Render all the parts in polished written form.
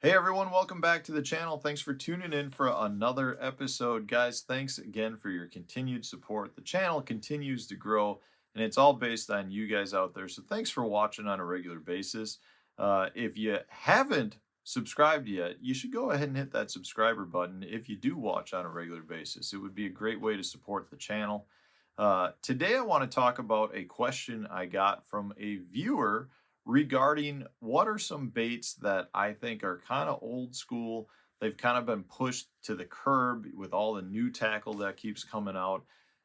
Hey everyone, welcome back to the channel. Thanks for tuning in for another episode. Guys, thanks again for your continued support. The channel continues to grow and it's all based on you guys out there. So thanks for watching on a regular basis. If you haven't subscribed yet, you should go ahead and hit that subscriber button if you do watch on a regular basis. It would be a great way to support the channel. Today I want to talk about a question I got from a viewer regarding what are some baits that I think are kind of old school. They've kind of been pushed to the curb with all the new tackle that keeps coming out.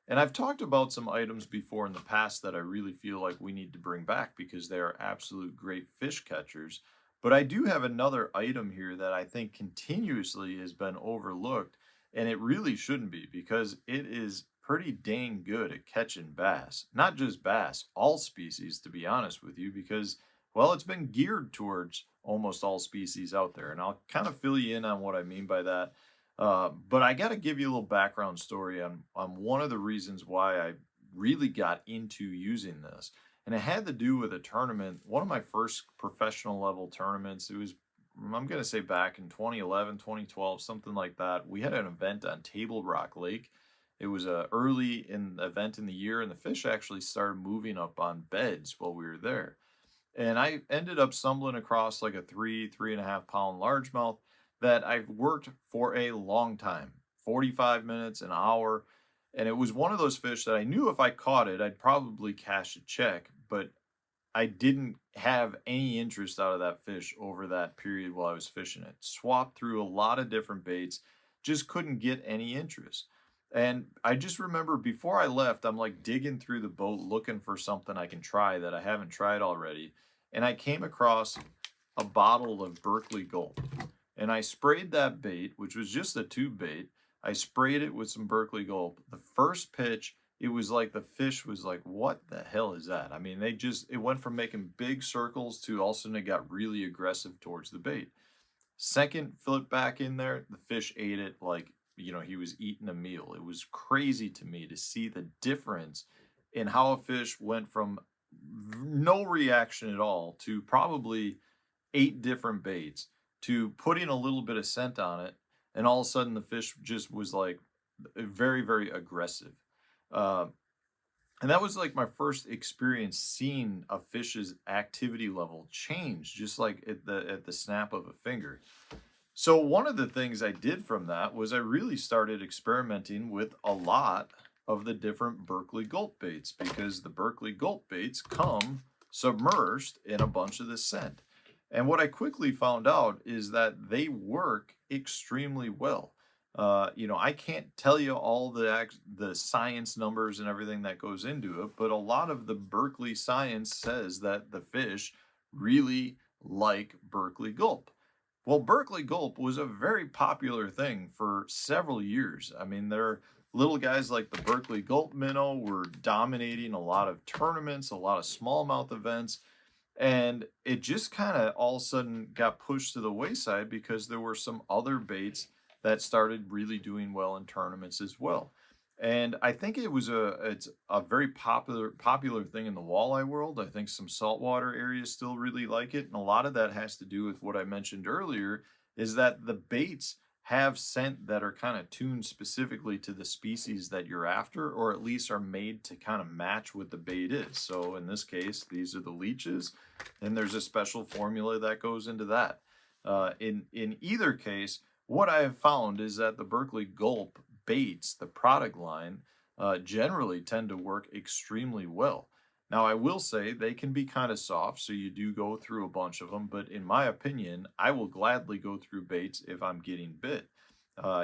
And I've talked about some items before in the past that I really feel like we need to bring back because they are absolute great fish catchers. But I do have another item here that I think continuously has been overlooked, and it really shouldn't be because it is pretty dang good at catching bass. Not just bass, all species, to be honest with you, because well, it's been geared towards almost all species out there, and I'll kind of fill you in on what I mean by that. But I got to give you a little background story on one of the reasons why I really got into using this, and it had to do with a tournament, one of my first professional level tournaments. It was, I'm going to say back in 2011, 2012, something like that. We had an event on Table Rock Lake. It was a early in event in the year, and the fish actually started moving up on beds while we were there. And I ended up stumbling across like a 3.5 pound largemouth that I've worked for a long time, 45 minutes, an hour. And it was one of those fish that I knew if I caught it, I'd probably cash a check, but I didn't have any interest out of that fish over that period while I was fishing it. Swapped through a lot of different baits, just couldn't get any interest. And I just remember before I left, I'm like digging through the boat looking for something I can try that I haven't tried already. And I came across a bottle of Berkeley Gulp. And I sprayed that bait, which was just a tube bait. I sprayed it with some Berkeley Gulp. The first pitch, it was like the fish was like, what the hell is that? I mean, it went from making big circles to all of a sudden it got really aggressive towards the bait. Second flip back in there, the fish ate it like, he was eating a meal. It was crazy to me to see the difference in how a fish went from no reaction at all to probably 8 different baits to putting a little bit of scent on it. And all of a sudden the fish just was like very, very aggressive. Uh, and that was like my first experience seeing a fish's activity level change, just like at the snap of a finger. So one of the things I did from that was I really started experimenting with a lot of the different Berkeley Gulp baits because the Berkeley Gulp baits come submerged in a bunch of the scent. And what I quickly found out is that they work extremely well. I can't tell you all the science numbers and everything that goes into it, but a lot of the Berkeley science says that the fish really like Berkeley Gulp. Well, Berkeley Gulp was a very popular thing for several years. I mean, there little guys like the Berkeley Gulp minnow were dominating a lot of tournaments, a lot of smallmouth events, and it just kind of all of a sudden got pushed to the wayside because there were some other baits that started really doing well in tournaments as well. And I think it's a very popular thing in the walleye world. I think some saltwater areas still really like it, and a lot of that has to do with what I mentioned earlier, is that the baits have scent that are kind of tuned specifically to the species that you're after, or at least are made to kind of match what the bait is. So in this case, these are the leeches, and there's a special formula that goes into that. In either case, what I have found is that the Berkeley Gulp baits, the product line, generally tend to work extremely well. Now, I will say they can be kind of soft, so you do go through a bunch of them, but in my opinion, I will gladly go through baits if I'm getting bit.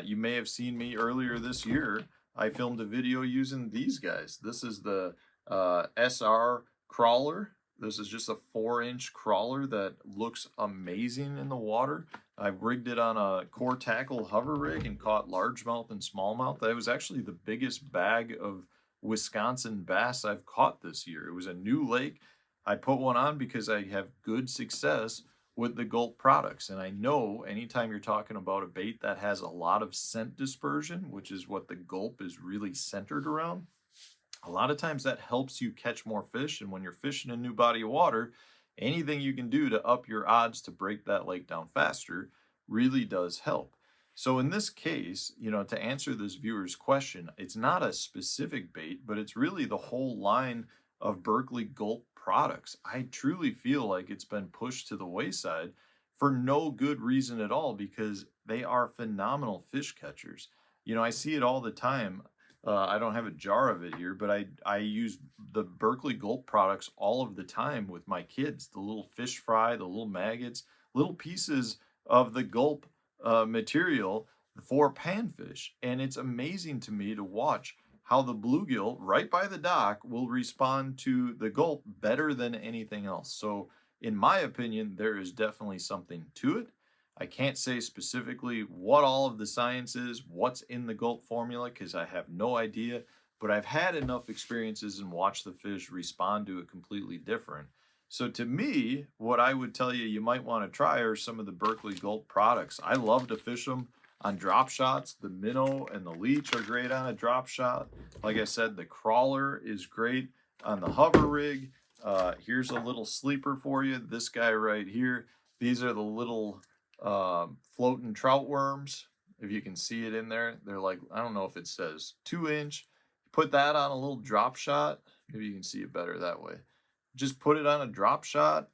You may have seen me earlier this year. I filmed a video using these guys. This is the SR crawler. This is just a 4-inch crawler that looks amazing in the water. I rigged it on a core tackle hover rig and caught largemouth and smallmouth. That was actually the biggest bag of Wisconsin bass I've caught this year. It was a new lake. I put one on because I have good success with the Gulp products. And I know anytime you're talking about a bait that has a lot of scent dispersion, which is what the Gulp is really centered around, a lot of times that helps you catch more fish. And when you're fishing a new body of water, anything you can do to up your odds to break that lake down faster, really does help. So in this case, you know, to answer this viewer's question, it's not a specific bait, but it's really the whole line of Berkeley Gulp products. I truly feel like it's been pushed to the wayside for no good reason at all, because they are phenomenal fish catchers. You know, I see it all the time. I don't have a jar of it here, but I use the Berkeley Gulp products all of the time with my kids. The little fish fry, the little maggots, little pieces of the Gulp material for panfish. And it's amazing to me to watch how the bluegill right by the dock will respond to the Gulp better than anything else. So in my opinion, there is definitely something to it. I can't say specifically what all of the science is, what's in the Gulp formula, because I have no idea, but I've had enough experiences and watched the fish respond to it completely different. So to me, what I would tell you might want to try are some of the Berkeley Gulp products. I love to fish them on drop shots. The minnow and the leech are great on a drop shot. Like I said, the crawler is great on the hover rig. Here's a little sleeper for you. This guy right here. These are the little floating trout worms. If you can see it in there, they're like, I don't know if it says 2-inch. Put that on a little drop shot. Maybe you can see it better that way. Just put it on a drop shot.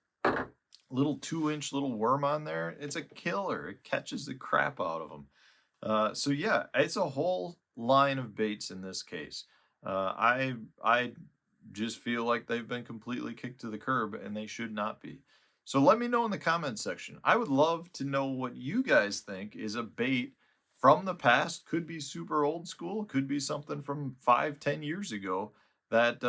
Little 2-inch little worm on there. It's a killer. It catches the crap out of them. So yeah, it's a whole line of baits in this case. I just feel like they've been completely kicked to the curb, and they should not be. So let me know in the comments section. I would love to know what you guys think is a bait from the past. Could be super old school, could be something from 5-10 years ago that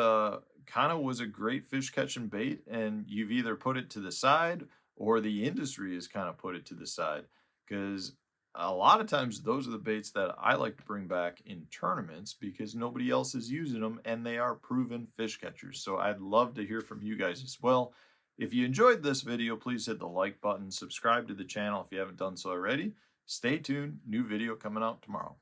kind of was a great fish catching bait, and you've either put it to the side or the industry has kind of put it to the side. Because a lot of times those are the baits that I like to bring back in tournaments because nobody else is using them and they are proven fish catchers. So I'd love to hear from you guys as well. If you enjoyed this video, please hit the like button, subscribe to the channel if you haven't done so already. Stay tuned, new video coming out tomorrow.